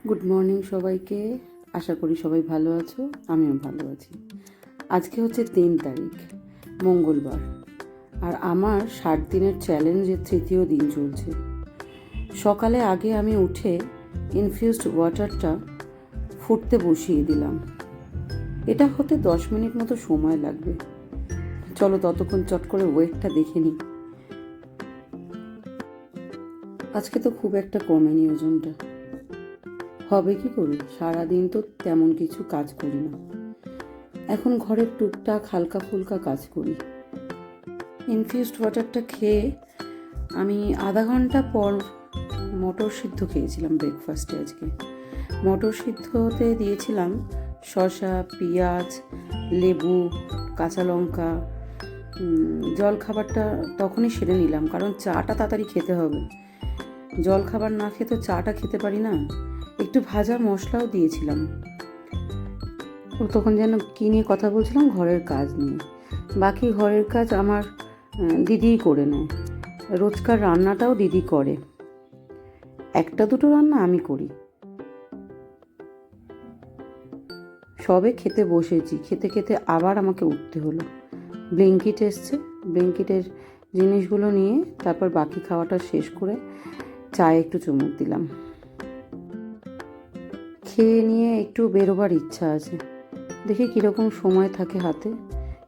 Good morning সবাইকে। আশা করি সবাই ভালো আছো, আমিও ভালো আছি। আজকে হচ্ছে 3 তারিখ, মঙ্গলবার, আর আমার 60 দিনের চ্যালেঞ্জের তৃতীয় দিন চলছে। সকালে আগে আমি উঠে ইনফিউজড ওয়াটারটা ফুটতে বসিয়ে দিলাম। এটা হতে 10 মিনিট মতো সময় লাগবে। চলো ততক্ষণ চট করে ওয়েটটা দেখে নিই। আজকে তো খুব একটা কমেনি ওজনটা। হবে কি করে, সারাদিন তো তেমন কিছু কাজ করি না, এখন ঘরের টুকটাক হালকা ফুলকা কাজ করি। ইনফিউজড ওয়াটারটা খেয়ে আমি আধা ঘন্টা পর মটর সিদ্ধ খেয়েছিলাম ব্রেকফাস্টে। আজকে মটর সিদ্ধতে দিয়েছিলাম শসা, পেঁয়াজ, লেবু, কাঁচা লঙ্কা। জল খাবারটা তখনই সেরে নিলাম, কারণ চাটা তাড়াতাড়ি খেতে হবে। জল খাবার না খেয়ে তো চাটা খেতে পারি না। একটু ভাজা মশলাও দিয়েছিলাম। ও তখন যেন কী নিয়ে কথা বলছিলাম, ঘরের কাজ নিয়ে। বাকি ঘরের কাজ আমার দিদিই করে নেয়। রোজকার রান্নাটাও দিদি করে, একটা দুটো রান্না আমি করি। সবে খেতে বসেছি, খেতে খেতে আবার আমাকে উঠতে হলো। ব্লিঙ্কিট এসছে, ব্লিঙ্কিটের জিনিসগুলো নিয়ে তারপর বাকি খাওয়াটা শেষ করে চায়ে একটু চুমুক দিলাম। খেয়ে নিয়ে একটু বেরোবার ইচ্ছা আছে, দেখি কীরকম সময় থাকে হাতে।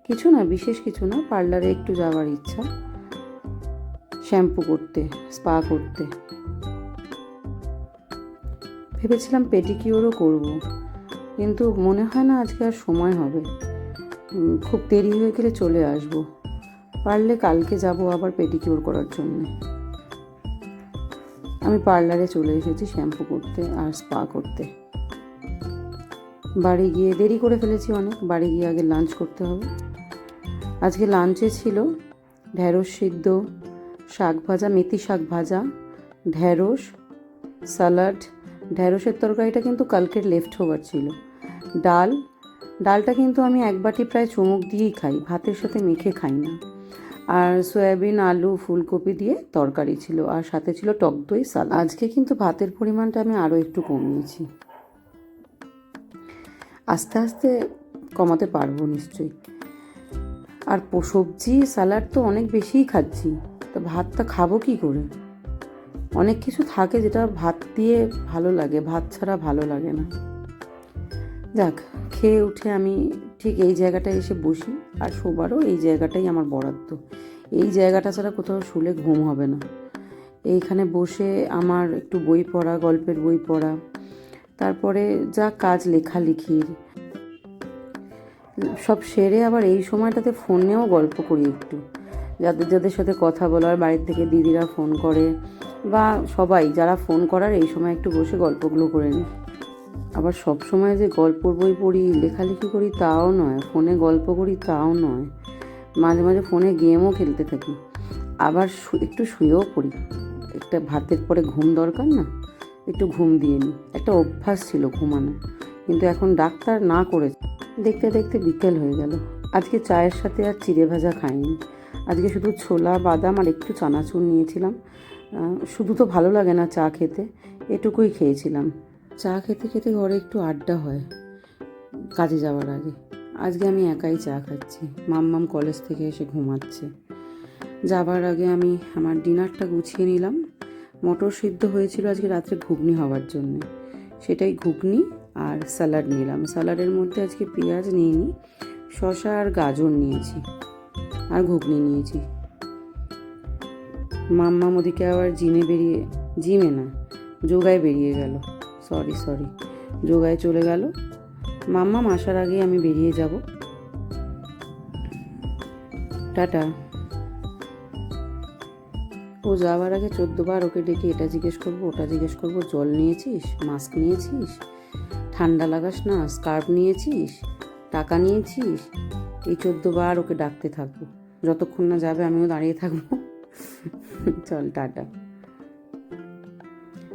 কিছু না, বিশেষ কিছু না, পার্লারে একটু যাওয়ার ইচ্ছা, শ্যাম্পু করতে, স্পা করতে। ভেবেছিলাম পেডিকিউরও করব, কিন্তু মনে হয় না আজকে আর সময় হবে। খুব দেরি হয়ে গেলে চলে আসব। পারলে কালকে যাব আবার পেডিকিউর করার জন্য। আমি পার্লারে চলে এসেছি শ্যাম্পু করতে আর স্পা করতে। বাড়ি গিয়ে দেরি করে ফেলেছি অনেক, বাড়ি গিয়ে আগে লাঞ্চ করতে হবে। আজকে লাঞ্চে ছিল ঢ্যাঁড়স সিদ্ধ, শাক ভাজা, মেথি শাক ভাজা, ঢ্যাঁড়স, স্যালাড। ঢ্যাঁড়সের তরকারিটা কিন্তু কালকের লেফট ওভার ছিল। ডালটা কিন্তু আমি এক বাটি প্রায় চুমুক দিয়েই খাই, ভাতের সাথে মেখে খাই না। আর সয়াবিন, আলু, ফুলকপি দিয়ে তরকারি ছিল, আর সাথে ছিল টক দই, সালাদ। আজকে কিন্তু ভাতের পরিমাণটা আমি আরও একটু কমিয়েছি, আস্তে আস্তে কমাতে পারবো নিশ্চয়ই। আর সবজি স্যালাড তো অনেক বেশিই খাচ্ছি, তো ভাতটা খাবো কি করে? অনেক কিছু থাকে যেটা ভাত দিয়ে ভালো লাগে, ভাত ছাড়া ভালো লাগে না। যাক, খেয়ে উঠে আমি ঠিক এই জায়গাটায় এসে বসি, আর শোবারও এই জায়গাটাই আমার বরাদ্দ। এই জায়গাটা ছাড়া কোথাও শুলে ঘুম হবে না। এইখানে বসে আমার একটু বই পড়া, গল্পের বই পড়া, তারপরে যা কাজ লেখালেখির সব সেরে আবার এই সময়টাতে ফোনেও গল্প করি একটু, যাদের সাথে কথা বলার, বাড়ির থেকে দিদিরা ফোন করে বা সবাই যারা ফোন করার, এই সময় একটু বসে গল্পগুলো করে নিই। আবার সব সময় যে গল্পর বই পড়ি, লেখালেখি করি তাও নয়, ফোনে গল্প করি তাও নয়, মাঝে মাঝে ফোনে গেমও খেলতে থাকি। আবার একটু শুয়েও পড়ি, একটা ভাতের পরে ঘুম দরকার না, একটু ঘুম দিয়ে নিই। একটা অভ্যাস ছিল ঘুমানো, কিন্তু এখন ডাক্তার না করেছে। দেখতে দেখতে বিকেল হয়ে গেল। আজকে চায়ের সাথে আর চিড়ে ভাজা খাইনি, আজকে শুধু ছোলা, বাদাম আর একটু চানাচুর নিয়েছিলাম। শুধু তো ভালো লাগে না চা খেতে, এটুকুই খেয়েছিলাম। চা খেতে খেতে ঘরে একটু আড্ডা হয় কাজে যাওয়ার আগে। আজকে আমি একাই চা খাচ্ছি, মাম্মাম কলেজ থেকে এসে ঘুমাচ্ছে। যাবার আগে আমি আমার ডিনারটা গুছিয়ে নিলাম। মটর সিদ্ধ হয়েছিল আজকে রাত্রে ঘুগনি হওয়ার জন্য, সেটাই ঘুগনি আর স্যালাড নিলাম। স্যালাডের মধ্যে আজকে পেঁয়াজ নিইনি, শসা আর গাজর নিয়েছি, আর ঘুগনি নিয়েছি। মাম্মাম ওদিকে আবার জিমে না, যোগায় বেরিয়ে গেল। সরি যোগায় চলে গেল। মাম্মাম আসার আগে আমি বেরিয়ে যাব। টাটা। ও যাওয়ার আগে 14বার ওকে ডেকে এটা জিজ্ঞেস করবো, ওটা জিজ্ঞেস করবো, জল নিয়েছিস, মাস্ক নিয়েছিস, ঠান্ডা লাগাস না, স্কার্ফ নিয়েছিস, টাকা নিয়েছিস, এই 14বার ওকে ডাকতে থাকবো যতক্ষণ না যাবে, আমিও দাঁড়িয়ে থাকবো। চল টাটা।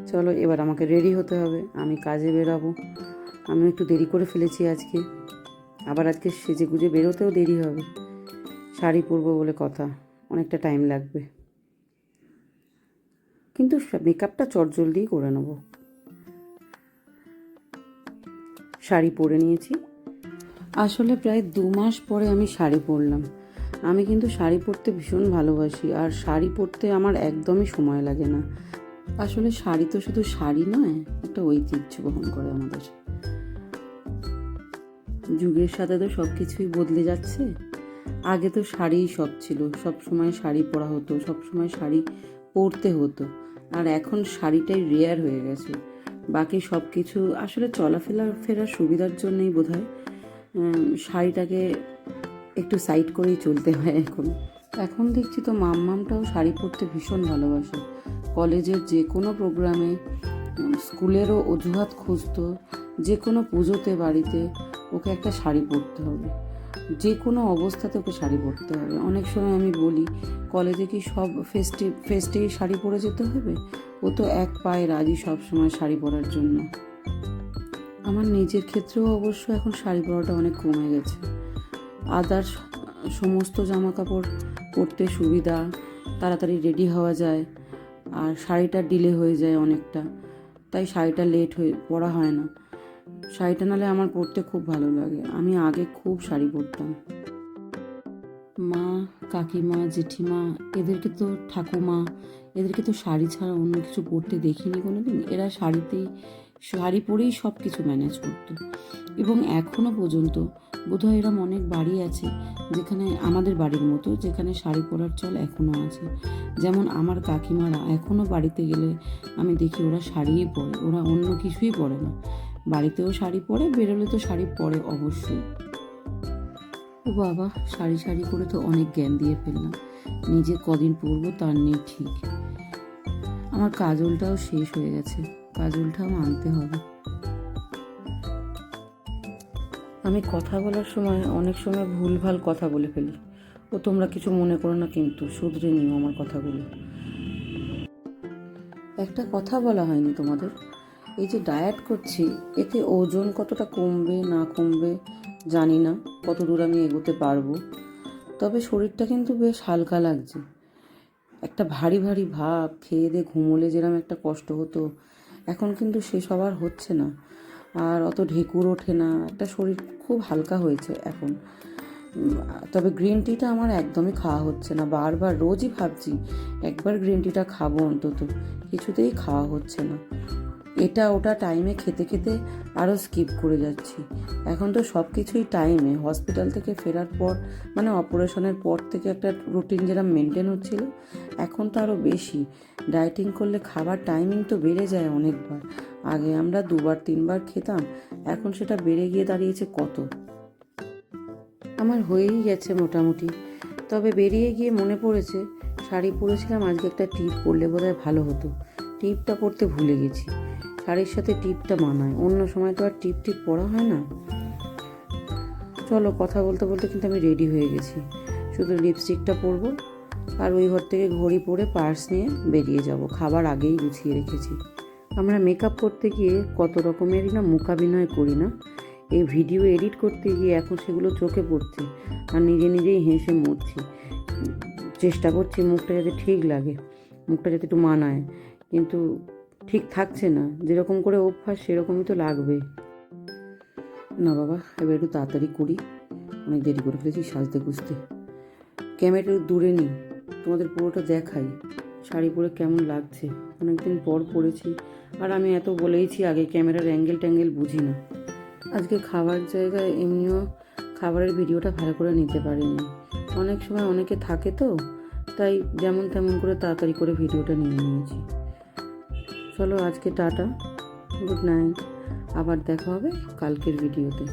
চলো এবার আমাকে রেডি হতে হবে, আমি কাজে বেরাবো। আমি একটু দেরি করে ফেলেছি আজকে, আবার আজকে সেজে গুজে বেরোতেও দেরি হবে। শাড়ি পরবো বলে কথা, অনেকটা টাইম লাগবে, কিন্তু মেকআপটা চটজলদিই করে নেবো। শাড়ি পরে নিয়েছি। আসলে প্রায় 2 মাস পরে আমি শাড়ি পরলাম। আমি কিন্তু শাড়ি পরতে ভীষণ ভালোবাসি, আর শাড়ি পরতে আমার একদমই সময় লাগে না। আসলে শাড়ি তো শুধু শাড়ি নয়, একটা ঐতিহ্য বহন করে আমাদের। যুগের সাথে তো সব কিছুই বদলে যাচ্ছে। আগে তো শাড়িই সব ছিল, সব সময় শাড়ি পরা হতো, সব সময় শাড়ি পরতে হতো। আর এখন শাড়িটাই রেয়ার হয়ে গেছে। বাকি সব কিছু আসলে ফেরার সুবিধার জন্যই বোধহয় শাড়িটাকে একটু সাইড করেই চলতে হয় এখন। এখন দেখছি তো মাম্মামটাও শাড়ি পরতে ভীষণ ভালোবাসে। কলেজের যে কোনো প্রোগ্রামে, স্কুলেরও অজুহাত খুঁজতো, যে কোনো পুজোতে বাড়িতে ওকে একটা শাড়ি পরতে হবে, যে কোনো অবস্থাতে ওকে শাড়ি পরতে হবে। অনেক সময় আমি বলি, কলেজে কি সব ফেস্টেই শাড়ি পরে যেতে হবে? ও তো এক পায়ে রাজি সব সময় শাড়ি পরার জন্য। আমার নিজের ক্ষেত্রেও অবশ্য এখন শাড়ি পরাটা অনেক কমে গেছে। আদার্স সমস্ত জামা কাপড় পরতে সুবিধা, তাড়াতাড়ি রেডি হওয়া যায়, আর শাড়িটা ডিলে হয়ে যায় অনেকটা, তাই শাড়িটা লেট হয়ে পরা হয় না। শাড়িটা নালে আমার পরতে খুব ভালো লাগে। আমি আগে খুব শাড়ি পরতাম। মা, কাকিমা, জেঠিমা, এদেরকে তো ঠাকুমা, এদেরকে তো শাড়ি ছাড়া অন্য কিছু পরতে দেখিনি কোনো দিন। এরা শাড়ি পরেই সব কিছু ম্যানেজ করতো। এবং এখনও পর্যন্ত বোধহয় এরম অনেক বাড়ি আছে যেখানে, আমাদের বাড়ির মতো, যেখানে শাড়ি পরার চল এখনও আছে। যেমন আমার কাকিমারা এখনও বাড়িতে গেলে আমি দেখি ওরা শাড়িই পরে, ওরা অন্য কিছুই পরে না। বাড়িতেও শাড়ি পরে, বেরোলে তো শাড়ি পরে অবশ্যই। ও বাবা, শাড়ি করে তো অনেক জ্ঞান দিয়ে ফেললাম। নিজে কদিন পরবো তার নেই ঠিক। আমার কাজলটাও শেষ হয়ে গেছে, কাজলটাও আনতে হবে। আমি কথা বলার সময় অনেক সময় ভুলভাল কথা বলে ফেলি। ও তোমরা কিছু মনে করো না, কিন্তু শুধরে নিও আমার কথাগুলো। একটা কথা বলা হয়নি তোমাদের, এই যে ডায়েট করছি, এতে ওজন কতটা কমবে না কমবে জানি না, কত দূর আমি এগোতে পারবো। তবে শরীরটা কিন্তু বেশ হালকা লাগছে। একটা ভারী ভারী ভাব, খেয়ে দিয়ে ঘুমোলে যেরকম একটা কষ্ট হতো, এখন কিন্তু সেসব আর হচ্ছে না। আর অত ঢেকুর ওঠে না, একটা শরীর খুব হালকা হয়েছে এখন। তবে গ্রিন টিটা আমার একদমই খাওয়া হচ্ছে না। বারবার রোজই ভাবছি একবার গ্রিন টিটা খাবো অন্তত, কিছুতেই খাওয়া হচ্ছে না। এটা ওটা টাইমে খেতে খেতে আরও স্কিপ করে যাচ্ছি। এখন তো সব কিছুই টাইমে, হসপিটাল থেকে ফেরার পর, মানে অপারেশনের পর থেকে একটা রুটিন যেরকম মেনটেন হচ্ছিল, এখন তো আরও বেশি। ডায়েটিং করলে খাবার টাইমিং তো বেড়ে যায় অনেকবার। আগে আমরা 2-3 বার খেতাম, এখন সেটা বেড়ে গিয়ে দাঁড়িয়েছে কত। আমার হয়েই গেছে মোটামুটি। তবে বেরিয়ে গিয়ে মনে পড়েছে, শাড়ি পরেছিলাম, আজকে একটা টিপ পরলে বোধহয় ভালো হতো। টিপটা পরতে ভুলে গেছি। শাড়ির সাথে টিপটা মানায়, অন্য সময় তো আর টিপ পরা হয় না। চলো, কথা বলতে বলতে কিন্তু আমি রেডি হয়ে গেছি। শুধু লিপস্টিকটা পরবো, আর ওই ঘর থেকে ঘড়ি পরে পার্স নিয়ে বেরিয়ে যাব। খাবার আগেই গুছিয়ে রেখেছি। আমরা মেকআপ করতে গিয়ে কত রকমেরই না মূকাভিনয় করি না, এই ভিডিও এডিট করতে গিয়ে এখন সেগুলো চোখে পড়ছে, আর নিজেই হেসে মরছি। চেষ্টা করছি মুখটা যাতে ঠিক লাগে, মুখটা যাতে একটু মানায়, কিন্তু ঠিক থাকছে না। যেরকম করে অভ্যাস সেরকমই তো লাগবে না। বাবা, এবার একটু তাড়াতাড়ি করি, অনেক দেরি করে ফেলেছি সাজতে গুজতে। ক্যামেরাটা দূরে নিই, তোমাদের পুরোটা দেখাই শাড়ি পরে কেমন লাগছে। অনেকদিন পর পরেছি, আর আমি এত বলেইছি আগে, ক্যামেরার অ্যাঙ্গেল বুঝি না। আজকে খাবার জায়গায় এমনিও খাবারের ভিডিওটা ভালো করে নিতে পারিনি। অনেক সময় অনেকে থাকে তো, তাই যেমন তেমন করে তাড়াতাড়ি করে ভিডিওটা নিয়ে নিয়েছি। চলো, আজকে টাটা, গুড নাইট। আবার দেখা হবে কালকের ভিডিওতে।